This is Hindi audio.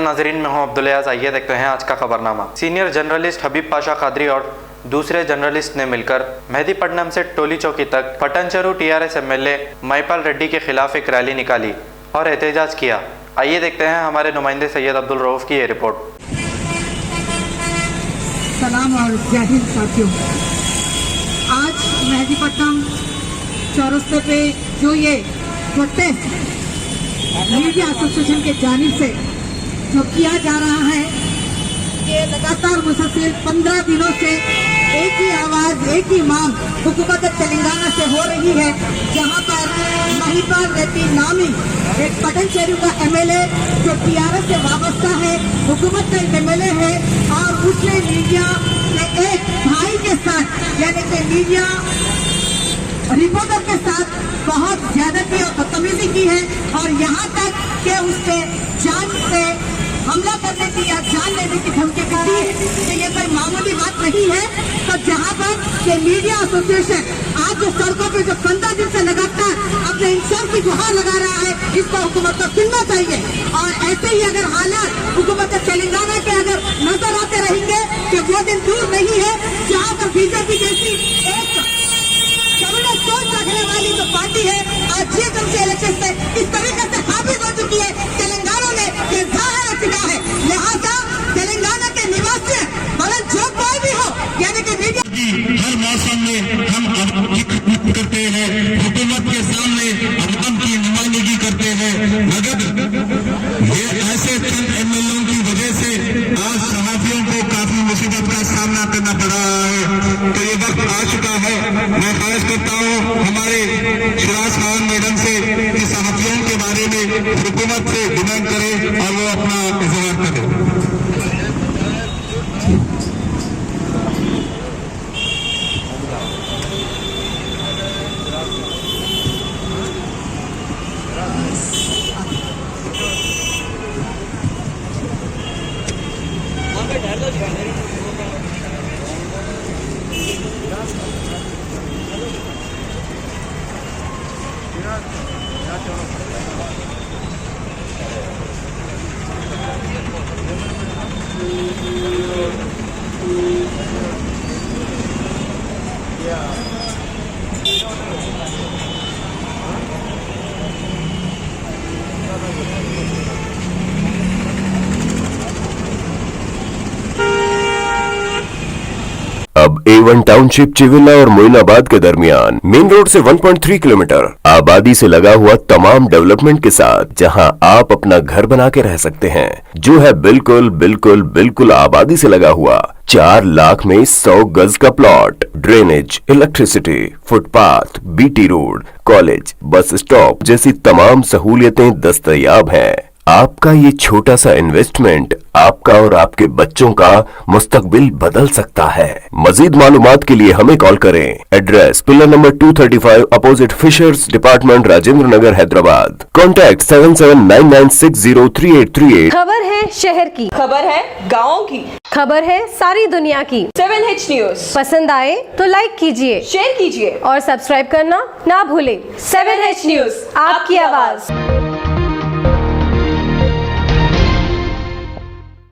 नाजरीन, मैं हूं अब्दुल याज। आइए देखते हैं आज का खबरनामा। सीनियर जर्नलिस्ट हबीब पाशा कादरी और दूसरे जर्नलिस्ट ने मिलकर मेहदीपट्टनम से टोली चौकी तक पट्टनचेरू टीआरएस एमएलए माईपाल रेड्डी के खिलाफ एक रैली निकाली और एहतजाज किया। आइए देखते हैं हमारे नुमाइंदे सैयद अब्दुल रऊफ की ये रिपोर्ट। सलाम और जय हिंद साथियों। आज मेहदीपट्टनम चौरस्ते पे जो ये प्रोटेस्ट मीडिया एसोसिएशन के जानिब से जो किया जा रहा है, ये लगातार मुसलसल 15 दिनों से एक ही आवाज, एक ही मांग हुकूमत तेलंगाना से हो रही है, जहां पर माईपाल रेड्डी नामी एक पट्टनचेरू का एमएलए जो टीआरएस से वाबस्ता है, हुकूमत का एमएलए है, और उसने मीडिया के एक भाई के साथ यानी कि मीडिया रिपोर्टर के साथ बहुत ज्यादती और बदतमीजी की है और यहाँ तक कि उसके जान पे हमला करने की या जान लेने की धमकी दी है। तो ये कोई मामूली बात नहीं है। तो जहाँ पर ये मीडिया एसोसिएशन आज जो सड़कों पे जो 15 दिन से लगातार अपने इंसाफ की गुहार लगा रहा है, इसको हुकूमत को सुनना चाहिए। और ऐसे ही अगर हालात हुकूमत तेलंगाना के अगर नजर आते रहेंगे कि वो दिन दूर नहीं है जहाँ पर बीजेपी जैसी एक सोच रखने वाली जो पार्टी है आज जीएसएमसी इलेक्शन में इस तरीके से हाबिज हो चुकी है तेलंगाना में, ये जाहिर हो चुका है। लिहाजा तेलंगाना के निवासी भले जो कोई भी हो, यानी कि मीडिया हर मौसम में हम करते हैं, हुकूमत के सामने अवाम की नुमाइंदगी करते हैं, मगर ये ऐसे चंद एमएलए की वजह से आज सहाफियों को काफी मुसीबत का सामना करना पड़ रहा है। तो ये वक्त आ चुका है, मैं ख्वाहिश करता हूँ हमारे शिराज खान मैडम से कि सहाफियों के बारे में हुकूमत से डिमांड करें और वो अपना इजहार करें। अब A1 टाउनशिप चिविला और मोइनाबाद के दरमियान मेन रोड से 1.3 किलोमीटर आबादी से लगा हुआ तमाम डेवलपमेंट के साथ जहां आप अपना घर बना के रह सकते हैं, जो है बिल्कुल बिल्कुल बिल्कुल आबादी से लगा हुआ। 4 लाख में 100 गज का plot, drainage, electricity, footpath, BT road, college, bus stop जैसी तमाम सहूलियतें दस्तयाब हैं। आपका ये छोटा सा इन्वेस्टमेंट आपका और आपके बच्चों का मुस्तकबिल बदल सकता है। मजीद मालूमात के लिए हमें कॉल करें। Address pillar number 235 opposite fishers department, Rajendra Nagar, Hyderabad. Contact 7799603838। खबर है शहर की, खबर है गाँव की, खबर है सारी दुनिया की। 7H न्यूज पसंद आए तो लाइक कीजिए, शेयर कीजिए और सब्सक्राइब करना ना भूले। 7H न्यूज, आपकी आवाज।